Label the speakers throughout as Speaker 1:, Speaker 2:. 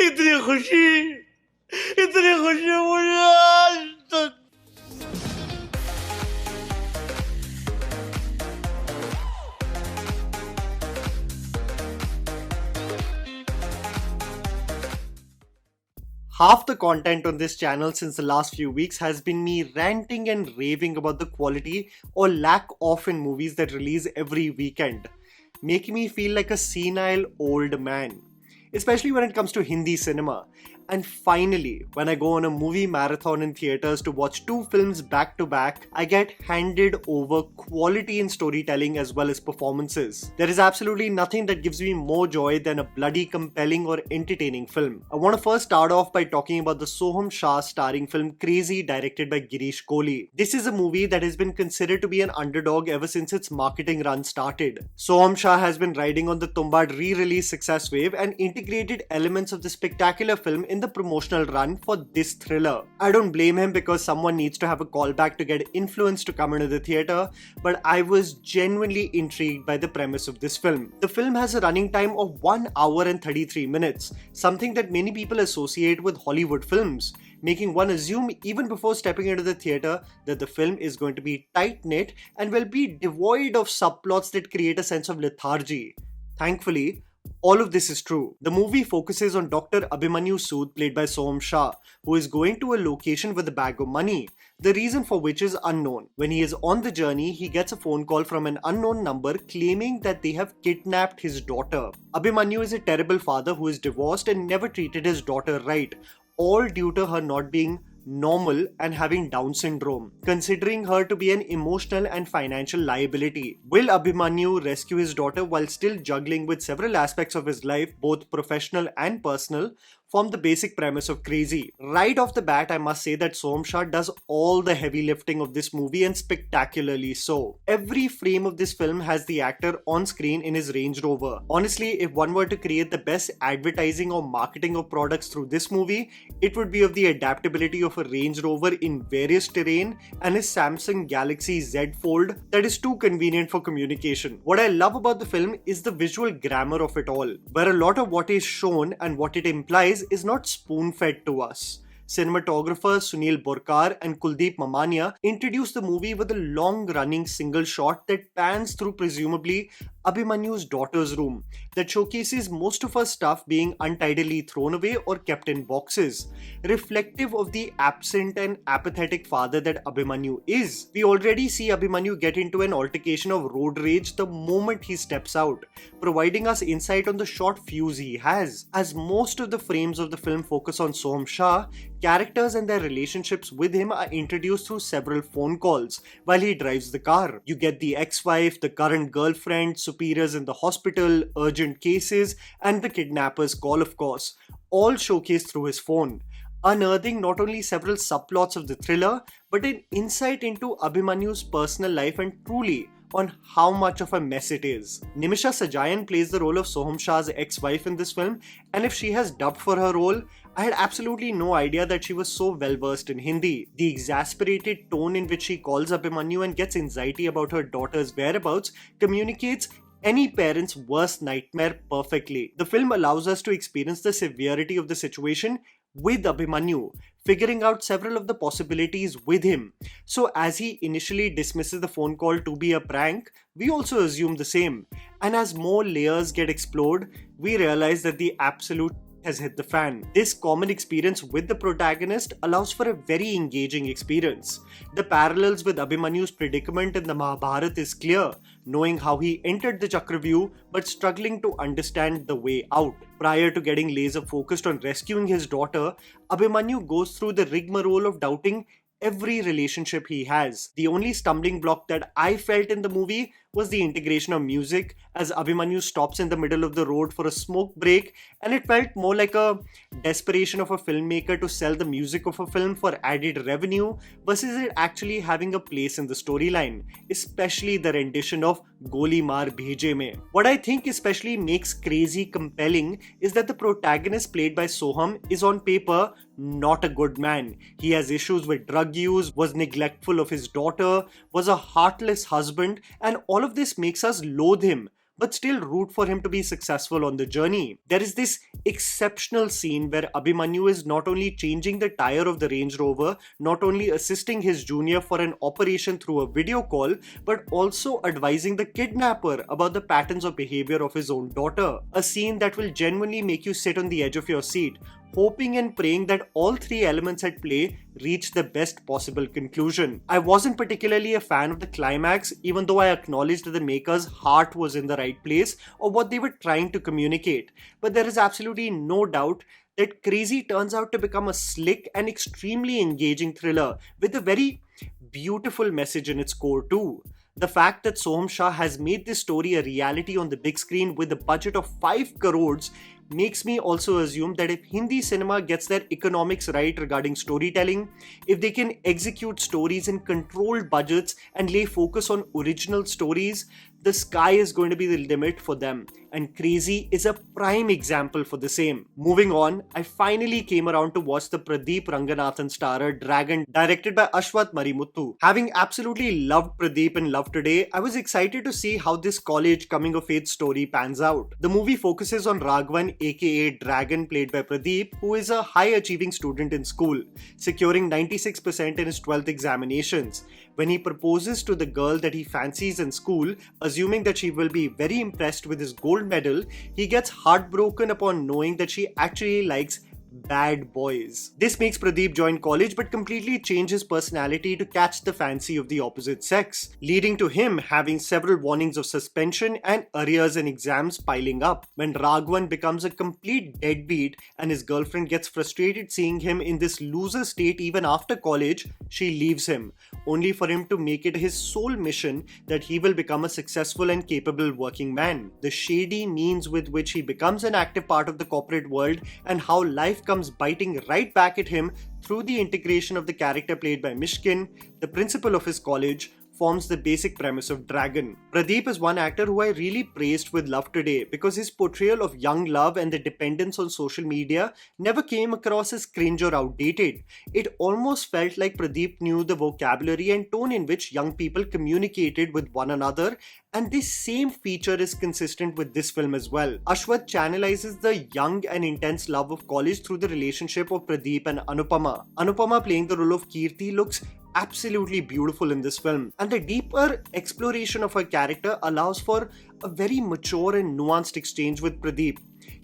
Speaker 1: इतनी खुशी मुझे आज तक। Half the content on this channel since the last few weeks has been me ranting and raving about the quality or lack of in movies that release every weekend, making me feel like a senile old man, especially when it comes to Hindi cinema. And finally, when I go on a movie marathon in theaters to watch two films back to back, I get handed over quality in storytelling as well as performances. There is absolutely nothing that gives me more joy than a bloody compelling or entertaining film. I want to first start off by talking about the Sohum Shah starring film Crazxy directed by Girish Kohli. This is a movie that has been considered to be an underdog ever since its marketing run started. Sohum Shah has been riding on the Tumbbad re-release success wave and integrated elements of the spectacular film in the promotional run for this thriller. I don't blame him because someone needs to have a callback to get influence to come into the theatre, but I was genuinely intrigued by the premise of this film. The film has a running time of 1 hour and 33 minutes, something that many people associate with Hollywood films, making one assume even before stepping into the theatre that the film is going to be tight-knit and will be devoid of subplots that create a sense of lethargy. Thankfully, all of this is true. The movie focuses on Dr. Abhimanyu Sood, played by Sohum Shah, who is going to a location with a bag of money, the reason for which is unknown. When he is on the journey, he gets a phone call from an unknown number claiming that they have kidnapped his daughter. Abhimanyu is a terrible father who is divorced and never treated his daughter right, all due to her not being normal and having Down syndrome, considering her to be an emotional and financial liability. Will Abhimanyu rescue his daughter while still juggling with several aspects of his life, both professional and personal, form the basic premise of Crazxy. Right off the bat, I must say that Sohum Shah does all the heavy lifting of this movie, and spectacularly so. Every frame of this film has the actor on screen in his Range Rover. Honestly, if one were to create the best advertising or marketing of products through this movie, it would be of the adaptability of a Range Rover in various terrain and his Samsung Galaxy Z Fold that is too convenient for communication. What I love about the film is the visual grammar of it all, where a lot of what is shown and what it implies is not spoon-fed to us. Cinematographers Sunil Borkar and Kuldeep Mamania introduced the movie with a long-running single shot that pans through presumably Abhimanyu's daughter's room that showcases most of her stuff being untidily thrown away or kept in boxes, reflective of the absent and apathetic father that Abhimanyu is. We already see Abhimanyu get into an altercation of road rage the moment he steps out, providing us insight on the short fuse he has. As most of the frames of the film focus on Sohum Shah, characters and their relationships with him are introduced through several phone calls while he drives the car. You get the ex-wife, the current girlfriend, superiors in the hospital, urgent cases, and the kidnapper's call, of course, all showcased through his phone, unearthing not only several subplots of the thriller, but an insight into Abhimanyu's personal life and truly on how much of a mess it is. Nimisha Sajayan plays the role of Sohum Shah's ex-wife in this film, and if she has dubbed for her role, I had absolutely no idea that she was so well versed in Hindi. The exasperated tone in which she calls Abhimanyu and gets anxiety about her daughter's whereabouts communicates any parent's worst nightmare perfectly. The film allows us to experience the severity of the situation with Abhimanyu, figuring out several of the possibilities with him. So as he initially dismisses the phone call to be a prank, we also assume the same. And as more layers get explored, we realize that the absolute has hit the fan. This common experience with the protagonist allows for a very engaging experience. The parallels with Abhimanyu's predicament in the Mahabharata is clear, knowing how he entered the Chakravyuh but struggling to understand the way out. Prior to getting laser focused on rescuing his daughter, Abhimanyu goes through the rigmarole of doubting every relationship he has. The only stumbling block that I felt in the movie was the integration of music, as Abhimanyu stops in the middle of the road for a smoke break, and it felt more like a desperation of a filmmaker to sell the music of a film for added revenue versus it actually having a place in the storyline, especially the rendition of Goli Maar Bheje Mein. What I think especially makes Crazxy compelling is that the protagonist, played by Sohum, is on paper not a good man. He has issues with drug use, was neglectful of his daughter, was a heartless husband, and all of this makes us loathe him. but still root for him to be successful on the journey. There is this exceptional scene where Abhimanyu is not only changing the tire of the Range Rover, not only assisting his junior for an operation through a video call, but also advising the kidnapper about the patterns of behavior of his own daughter. A scene that will genuinely make you sit on the edge of your seat, hoping and praying that all three elements at play reach the best possible conclusion. I wasn't particularly a fan of the climax, even though I acknowledged that the maker's heart was in the right place or what they were trying to communicate. But there is absolutely no doubt that Crazxy turns out to become a slick and extremely engaging thriller with a very beautiful message in its core too. The fact that Sohum Shah has made this story a reality on the big screen with a budget of 5 crores makes me also assume that if Hindi cinema gets their economics right regarding storytelling, if they can execute stories in controlled budgets and lay focus on original stories, the sky is going to be the limit for them, and Crazxy is a prime example for the same. Moving on, I finally came around to watch the Pradeep Ranganathan starrer Dragon, directed by Ashwath Marimuthu. Having absolutely loved Pradeep in Love Today, I was excited to see how this college coming of age story pans out. The movie focuses on Raghavan, aka Dragon, played by Pradeep, who is a high achieving student in school, securing 96% in his 12th examinations. When he proposes to the girl that he fancies in school, assuming that she will be very impressed with his gold medal, he gets heartbroken upon knowing that she actually likes bad boys. This makes Pradeep join college but completely change his personality to catch the fancy of the opposite sex, leading to him having several warnings of suspension and arrears in exams piling up. When Raghavan becomes a complete deadbeat and his girlfriend gets frustrated seeing him in this loser state even after college, she leaves him, only for him to make it his sole mission that he will become a successful and capable working man. The shady means with which he becomes an active part of the corporate world and how life comes biting right back at him through the integration of the character played by Mysskin, the principal of his college, forms the basic premise of Dragon. Pradeep is one actor who I really praised with Love Today because his portrayal of young love and the dependence on social media never came across as cringe or outdated. It almost felt like Pradeep knew the vocabulary and tone in which young people communicated with one another, and this same feature is consistent with this film as well. Ashwath channelizes the young and intense love of college through the relationship of Pradeep and Anupama. Anupama, playing the role of Kirti, looks absolutely beautiful in this film, and the deeper exploration of her character allows for a very mature and nuanced exchange with Pradeep.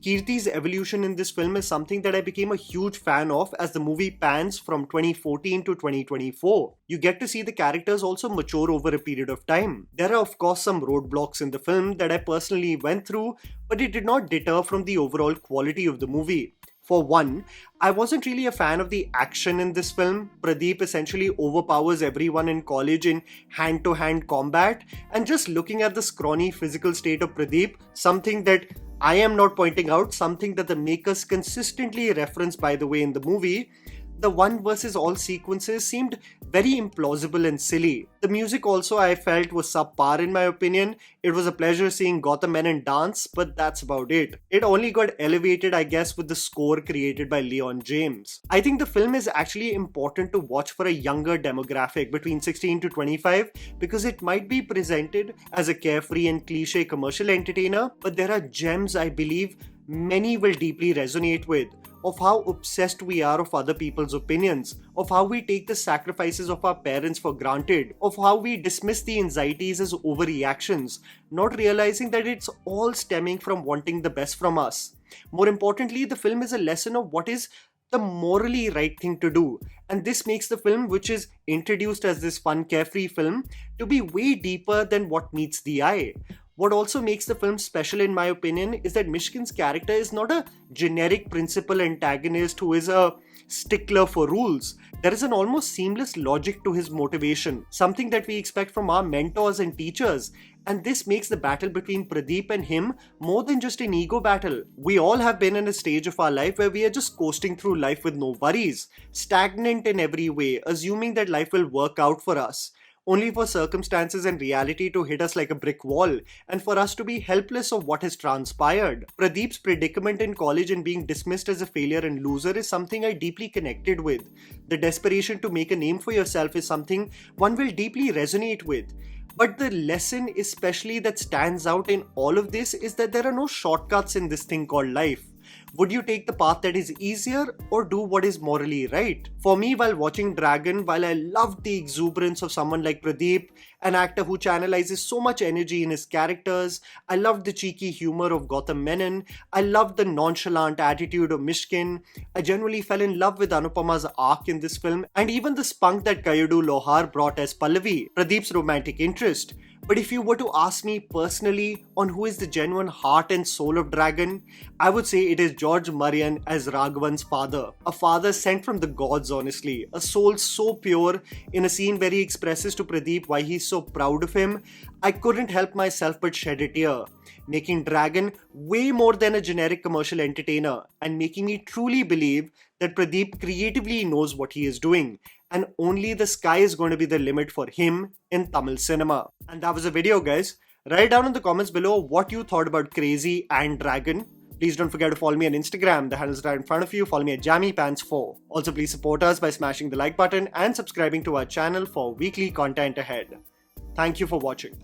Speaker 1: Kirti's evolution in this film is something that I became a huge fan of as the movie pans from 2014 to 2024. You get to see the characters also mature over a period of time. There are of course some roadblocks in the film that I personally went through, but it did not deter from the overall quality of the movie. For one, I wasn't really a fan of the action in this film. Pradeep essentially overpowers everyone in college in hand-to-hand combat, and just looking at the scrawny physical state of Pradeep, something that I am not pointing out, something that the makers consistently reference by the way in the movie, the one versus all sequences seemed very implausible and silly. The music also I felt was subpar in my opinion. It was a pleasure seeing Gotham Menon dance, but that's about it. It only got elevated, I guess, with the score created by Leon James. I think the film is actually important to watch for a younger demographic between 16 to 25 because it might be presented as a carefree and cliche commercial entertainer, but there are gems I believe many will deeply resonate with, of how obsessed we are of other people's opinions, of how we take the sacrifices of our parents for granted, of how we dismiss the anxieties as overreactions, not realizing that it's all stemming from wanting the best from us. More importantly, the film is a lesson of what is the morally right thing to do, and this makes the film, which is introduced as this fun carefree film, to be way deeper than what meets the eye. What also makes the film special in my opinion is that Mysskin's character is not a generic principal antagonist who is a stickler for rules. There is an almost seamless logic to his motivation, something that we expect from our mentors and teachers, and this makes the battle between Pradeep and him more than just an ego battle. We all have been in a stage of our life where we are just coasting through life with no worries, stagnant in every way, assuming that life will work out for us. only for circumstances and reality to hit us like a brick wall and for us to be helpless of what has transpired. Pradeep's predicament in college and being dismissed as a failure and loser is something I deeply connected with. The desperation to make a name for yourself is something one will deeply resonate with. But the lesson especially that stands out in all of this is that there are no shortcuts in this thing called life. Would you take the path that is easier or do what is morally right? For me, while watching Dragon, while I loved the exuberance of someone like Pradeep, an actor who channelizes so much energy in his characters, I loved the cheeky humor of Gautam Menon, I loved the nonchalant attitude of Mysskin, I genuinely fell in love with Anupama's arc in this film, and even the spunk that Kayudu Lohar brought as Pallavi, Pradeep's romantic interest. But if you were to ask me personally on who is the genuine heart and soul of Dragon, I would say it is George Marian as Raghavan's father. A father sent from the gods, honestly. A soul so pure. In a scene where he expresses to Pradeep why he's so proud of him, I couldn't help myself but shed a tear, making Dragon way more than a generic commercial entertainer and making me truly believe that Pradeep creatively knows what he is doing and only the sky is going to be the limit for him in Tamil cinema. And that was the video, guys. Write down in the comments below what you thought about Crazxy and Dragon. Please don't forget to follow me on Instagram. The handles right in front of you. Follow me at JammyPants4. Also, please support us by smashing the like button and subscribing to our channel for weekly content ahead. Thank you for watching.